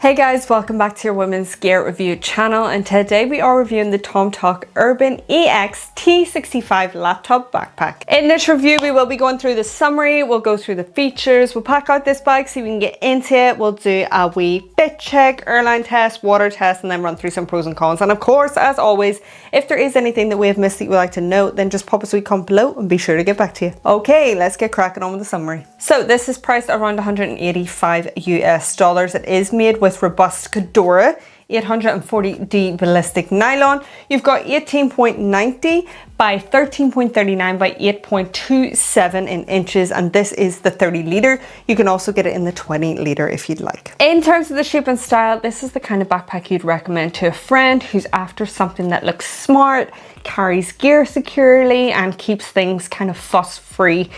Hey guys, welcome back to your women's gear review channel, and today we are reviewing the Tomtoc Urbanex T65 laptop backpack. In this review we will be going through the summary, we'll go through the features, we'll pack out this bag so we can get into it, we'll do a wee fit check, airline test, water test, and then run through some pros and cons. And of course, as always, if there is anything that we have missed that you would like to note, then just pop us a wee comment below and be sure to get back to you. Okay, let's get cracking on with the summary. So this is priced around 185 US dollars. It is made with robust Cordura 840D ballistic nylon. You've got 18.90 by 13.39 by 8.27 in inches, and this is the 30 litre. You can also get it in the 20 litre if you'd like. In terms of the shape and style, this is the kind of backpack you'd recommend to a friend who's after something that looks smart, carries gear securely, and keeps things kind of fuss free.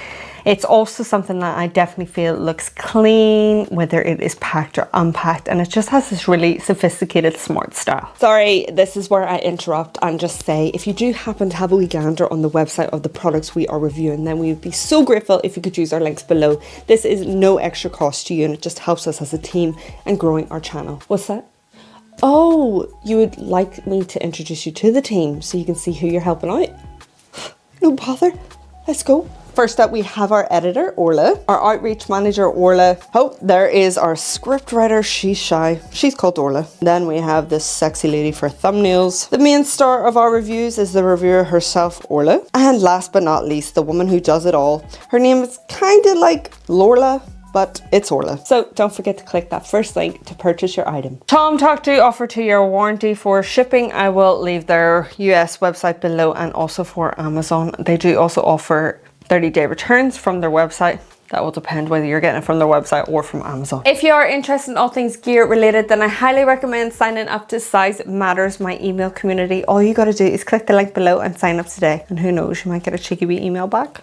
It's also something that I definitely feel looks clean, whether it is packed or unpacked, and it just has this really sophisticated, smart style. Sorry, this is where I interrupt and just say, if you do happen to have a wee gander on the website of the products we are reviewing, then we would be so grateful if you could use our links below. This is no extra cost to you, and it just helps us as a team and growing our channel. What's that? Oh, you would like me to introduce you to the team so you can see who you're helping out? No bother, let's go. First up, we have our editor, Orla, our outreach manager, Orla. Oh, there is our script writer, she's shy. She's called Orla. Then we have this sexy lady for thumbnails. The main star of our reviews is the reviewer herself, Orla. And last but not least, the woman who does it all. Her name is kind of like Lorla, but it's Orla. So don't forget to click that first link to purchase your item. TomToc do offer 2-year warranty for shipping. I will leave their US website below, and also for Amazon. They do also offer 30-day returns from their website. That will depend whether you're getting it from their website or from Amazon. If you are interested in all things gear related, then I highly recommend signing up to Size Matters, my email community. All you got to do is click the link below and sign up today, and who knows, you might get a cheeky wee email back.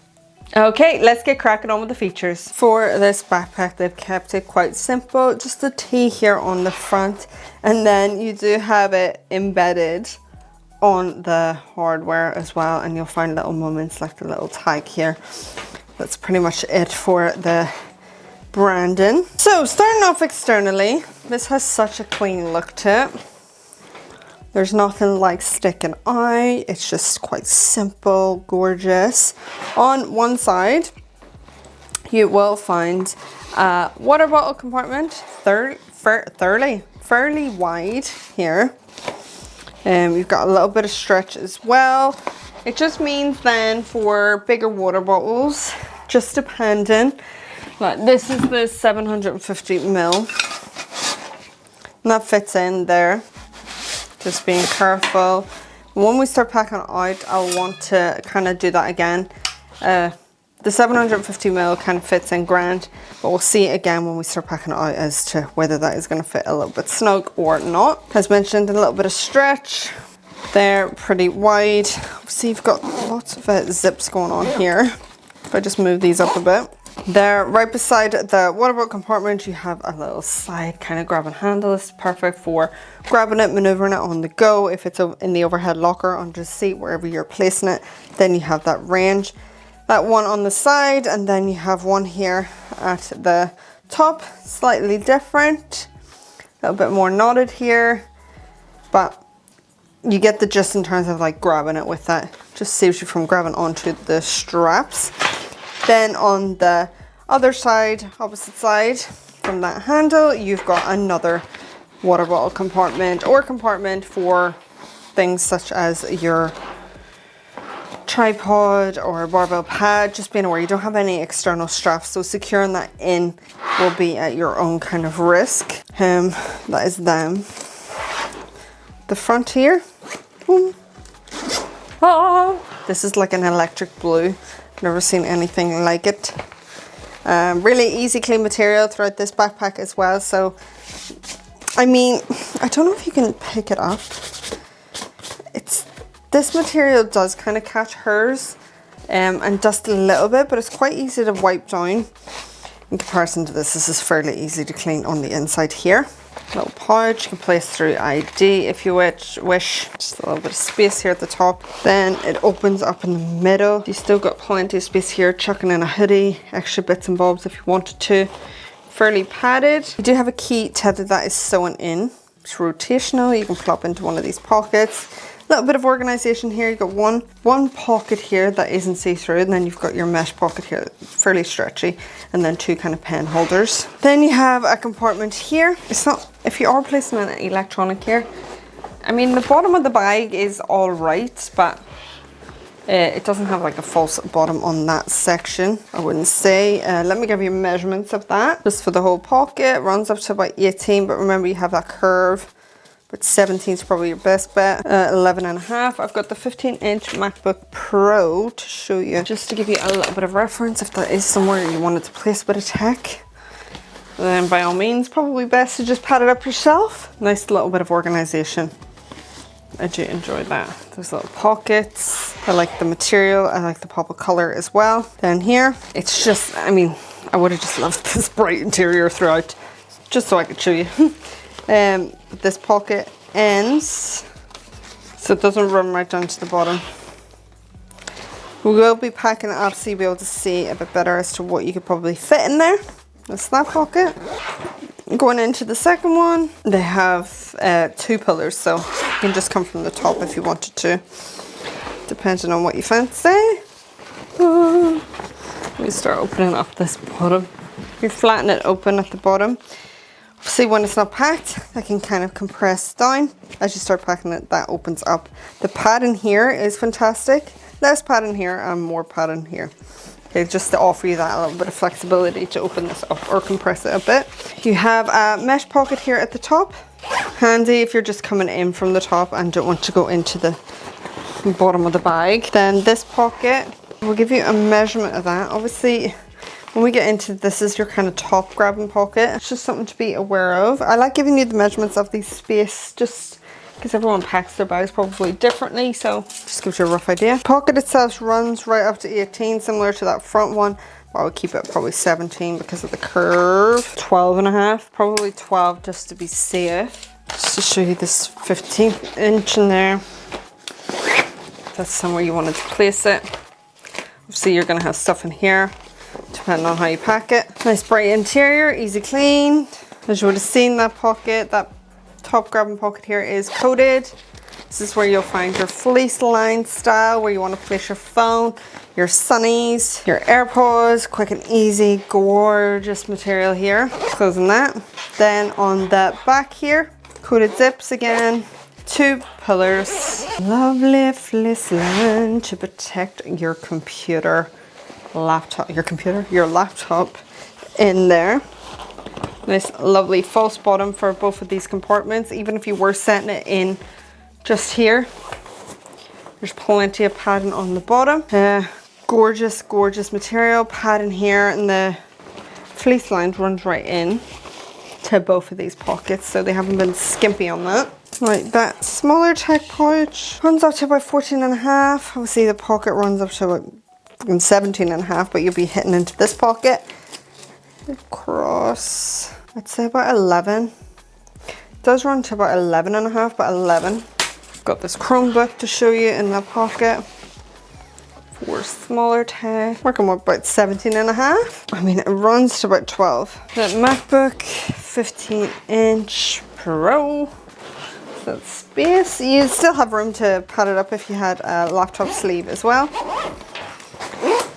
Okay, let's get cracking on with the features. For this backpack, they've kept it quite simple. Just a T here on the front, and then you do have it embedded on the hardware as well, and you'll find little moments like the little tag here. That's pretty much it for the branding. So starting off externally, this has such a clean look to it. There's nothing like sticking out. It's just quite simple, gorgeous. On one side, you will find a water bottle compartment, fairly wide here. You've got a little bit of stretch as well. It just means then for bigger water bottles, just depending. Like this is the 750ml, and that fits in there. Just being careful. When we start packing it out, I'll want to kind of do that again. The 750ml kind of fits in grand, but we'll see again when we start packing it out as to whether that is going to fit a little bit snug or not. As mentioned, a little bit of stretch. They're pretty wide. See, you've got lots of zips going on here. If I just move these up a bit. There, right beside the water bottle compartment, you have a little side kind of grabbing handle. This is perfect for grabbing it, maneuvering it on the go. If it's in the overhead locker, under the seat, wherever you're placing it, then you have that range. That one on the side, and then you have one here at the top, slightly different, a little bit more knotted here, but you get the gist in terms of like grabbing it with that. Just saves you from grabbing onto the straps. Then on the other side, opposite side from that handle, you've got another water bottle compartment or compartment for things such as your tripod or barbell pad. Just being aware you don't have any external straps, so securing that in will be at your own kind of risk. That is them. The front here, boom. Oh, this is like an electric blue. Never seen anything like it. Really easy, clean material throughout this backpack as well. So, I mean, I don't know if you can pick it up. This material does kind of catch hers and dust a little bit, but it's quite easy to wipe down. In comparison to this is fairly easy to clean on the inside here. Little pouch, you can place through ID if you wish. Just a little bit of space here at the top. Then it opens up in the middle. You still got plenty of space here, chucking in a hoodie, extra bits and bobs if you wanted to. fairly padded. You do have a key tether that is sewn in. It's rotational. You can plop into one of these pockets. A little bit of organization here. You've got one pocket here that isn't see-through, and then you've got your mesh pocket here, fairly stretchy, and then two kind of pen holders. Then you have a compartment here. It's not, if you are placing an electronic here, I mean, the bottom of the bag is all right, but it doesn't have like a false bottom on that section, I wouldn't say. Let me give you measurements of that. Just for the whole pocket, runs up to about 18, but remember you have that curve, but 17 is probably your best bet. 11 and a half. I've got the 15-inch MacBook Pro to show you, just to give you a little bit of reference if that is somewhere you wanted to place a bit of tech. Then by all means, probably best to just pad it up yourself. Nice little bit of organization. I do enjoy that. There's little pockets. I like the material. I like the pop of color as well. Down here, it's just, I mean, I would have just loved this bright interior throughout, just so I could show you. This pocket ends, so it doesn't run right down to the bottom. We will be packing it up so you'll be able to see a bit better as to what you could probably fit in there. That's that pocket. Going into the second one, they have two pillars, so you can just come from the top if you wanted to, depending on what you fancy. Let me start opening up this bottom. You flatten it open at the bottom. See, when it's not packed, I can kind of compress down. As you start packing it, that opens up. The padding here is fantastic. Less padding here and more padding here. Okay, just to offer you that a little bit of flexibility to open this up or compress it a bit. You have a mesh pocket here at the top. Handy if you're just coming in from the top and don't want to go into the bottom of the bag. Then this pocket, will give you a measurement of that. Obviously, when we get into this is your kind of top grabbing pocket. It's just something to be aware of. I like giving you the measurements of the space just because everyone packs their bags probably differently, so just gives you a rough idea. Pocket itself runs right up to 18, similar to that front one, but I would keep it probably 17 because of the curve. 12 and a half, probably 12 just to be safe. Just to show you this 15th inch in there. That's somewhere you wanted to place it. Obviously you're gonna have stuff in here, depending on how you pack it. Nice bright interior, easy clean. As you would have seen, that pocket, that top grabbing pocket here is coated. This is where you'll find your fleece lined style, where you want to place your phone, your sunnies, your AirPods. Quick and easy, gorgeous material here. Closing that. Then on the back here, coated zips again, two pillars. Lovely fleece line to protect your computer, laptop, your laptop in there. Nice lovely false bottom for both of these compartments. Even if you were setting it in just here, there's plenty of padding on the bottom. Gorgeous, gorgeous material. Padding here, and the fleece line runs right in to both of these pockets, so they haven't been skimpy on that. Right, that smaller tech pouch runs up to about 14 and a half. Obviously the pocket runs up to about 17 and a half, but you'll be hitting into this pocket. Across, I'd say about 11. It does run to about 11 and a half, but 11. Got this Chromebook to show you in that pocket for smaller tech. Working with about 17 and a half. I mean, it runs to about 12. That MacBook 15-inch Pro. That space. You still have room to pad it up if you had a laptop sleeve as well.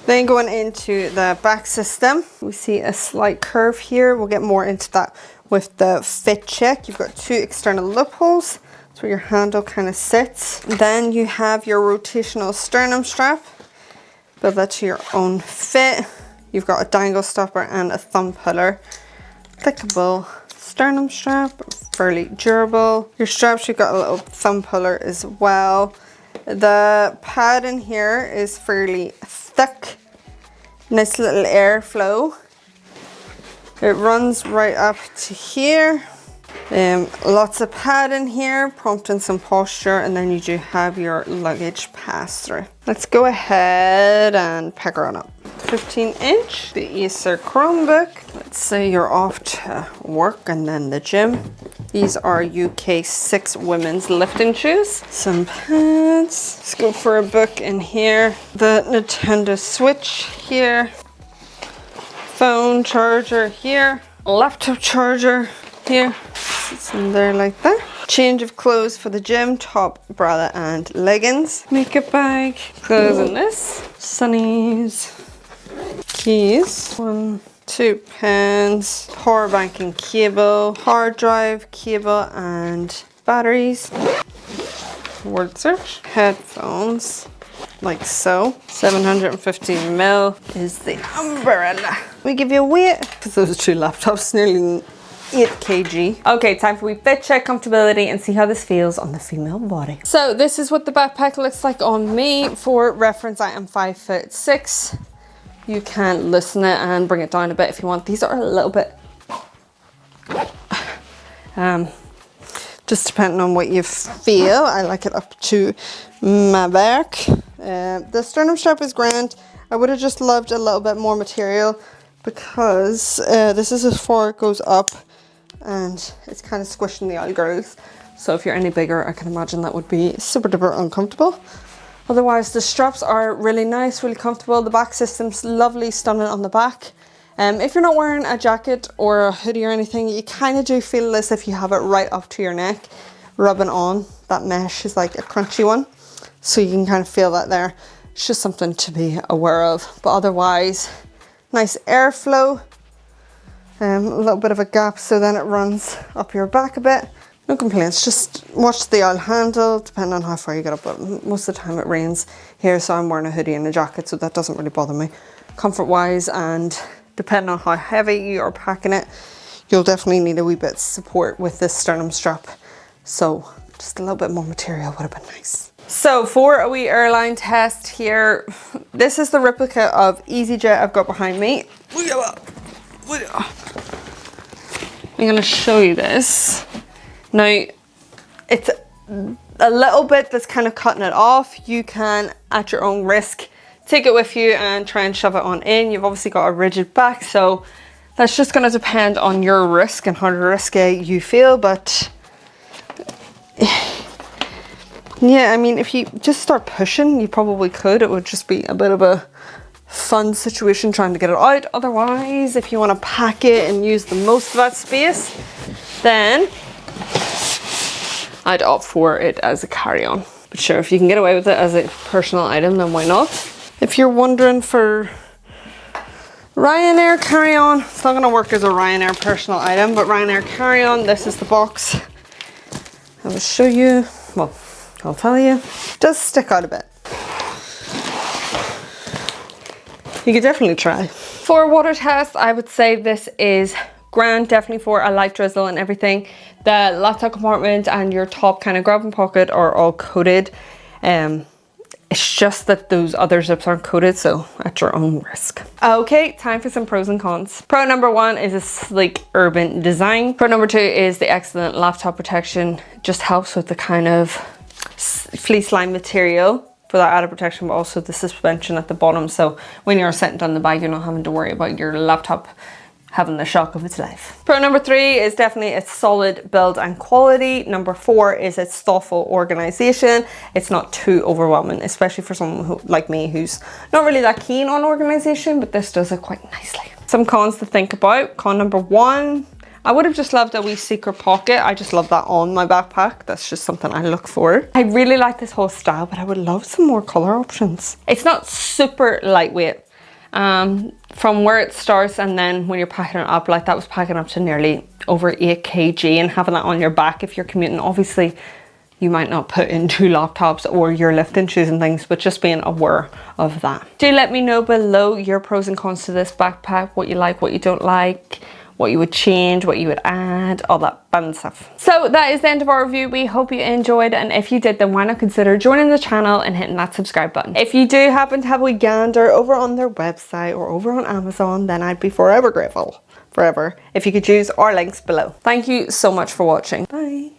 Then going into the back system, we see a slight curve here. We'll get more into that with the fit check. You've got two external lip holes. That's where your handle kind of sits. Then you have your rotational sternum strap. Build that to your own fit. You've got a dangle stopper and a thumb puller. Clickable sternum strap, fairly durable. Your straps, you've got a little thumb puller as well. The pad in here is fairly thick. Nice little airflow. It runs right up to here. Lots of pad in here, prompting some posture, and then you do have your luggage pass through. Let's go ahead and pack her on up. 15-inch, the Acer Chromebook. Let's say you're off to work and then the gym. These are UK 6 women's lifting shoes. Some pads. Let's go for a book in here. The Nintendo Switch here. Phone charger here. laptop charger here. It's in there like that. Change of clothes for the gym, top, bralette and leggings. Makeup bag, clothes in this. Sunnies, keys, 1, 2 pens, power bank and cable, hard drive, cable and batteries. Word search, headphones, like so. 750ml is the umbrella. We give you a weight, because those 2 laptops, nearly 8 kg. Okay, time for a wee fit check, comfortability, and see how this feels on the female body. So this is what the backpack looks like on me. For reference, I am 5'6". You can loosen it and bring it down a bit if you want. These are a little bit, just depending on what you feel. I like it up to my back. The sternum strap is grand. I would have just loved a little bit more material because this is as far it goes up and it's kind of squishing the old growth. So if you're any bigger, I can imagine that would be super duper uncomfortable. Otherwise, the straps are really nice, really comfortable. The back system's lovely, stunning on the back. If you're not wearing a jacket or a hoodie or anything, you kind of do feel this if you have it right up to your neck, rubbing on. That mesh is like a crunchy one, so you can kind of feel that there. It's just something to be aware of. But otherwise, nice airflow. A little bit of a gap, so then it runs up your back a bit. No complaints, just watch the oil handle, depending on how far you get up, but most of the time it rains here, so I'm wearing a hoodie and a jacket, so that doesn't really bother me. Comfort-wise, and depending on how heavy you are packing it, you'll definitely need a wee bit of support with this sternum strap. So just a little bit more material would have been nice. So for a wee airline test here, this is the replica of EasyJet I've got behind me. I'm going to show you this. Now, it's a little bit that's kind of cutting it off. You can, at your own risk, take it with you and try and shove it on in. You've obviously got a rigid back, so that's just going to depend on your risk and how risky you feel. But yeah, I mean, if you just start pushing, you probably could. It would just be a bit of a fun situation trying to get it out. Otherwise, if you want to pack it and use the most of that space, then I'd opt for it as a carry-on. But sure, if you can get away with it as a personal item, then why not? If you're wondering for Ryanair carry-on, it's not going to work as a Ryanair personal item, but Ryanair carry-on, this is the box. I will show you, well, I'll tell you, it does stick out a bit. You could definitely try. For water test, I would say this is grand, definitely for a light drizzle and everything. The laptop compartment and your top kind of grab and pocket are all coated. It's just that those other zips aren't coated, so at your own risk. Okay, time for some pros and cons. Pro number 1 is a sleek urban design. Pro number 2 is the excellent laptop protection. Just helps with the kind of fleece lined material for that added protection, but also the suspension at the bottom. So when you're sitting down the bag, you're not having to worry about your laptop having the shock of its life. Pro number 3 is definitely its solid build and quality. Number 4 is its thoughtful organization. It's not too overwhelming, especially for someone who, like me, who's not really that keen on organization, but this does it quite nicely. Some cons to think about. Con number 1, I would have just loved a wee secret pocket. I just love that on my backpack. That's just something I look for. I really like this whole style, but I would love some more color options. It's not super lightweight. From where it starts and then when you're packing it up, like that was packing up to nearly over 8 kg, and having that on your back if you're commuting, obviously you might not put in 2 laptops or your lifting shoes and things, but just being aware of that. Do let me know below your pros and cons to this backpack, what you like, what you don't like, what you would change, what you would add, all that fun stuff. So that is the end of our review. We hope you enjoyed, and if you did, then why not consider joining the channel and hitting that subscribe button. If you do happen to have a wee gander over on their website or over on Amazon, then I'd be forever grateful, forever, if you could use our links below. Thank you so much for watching. Bye.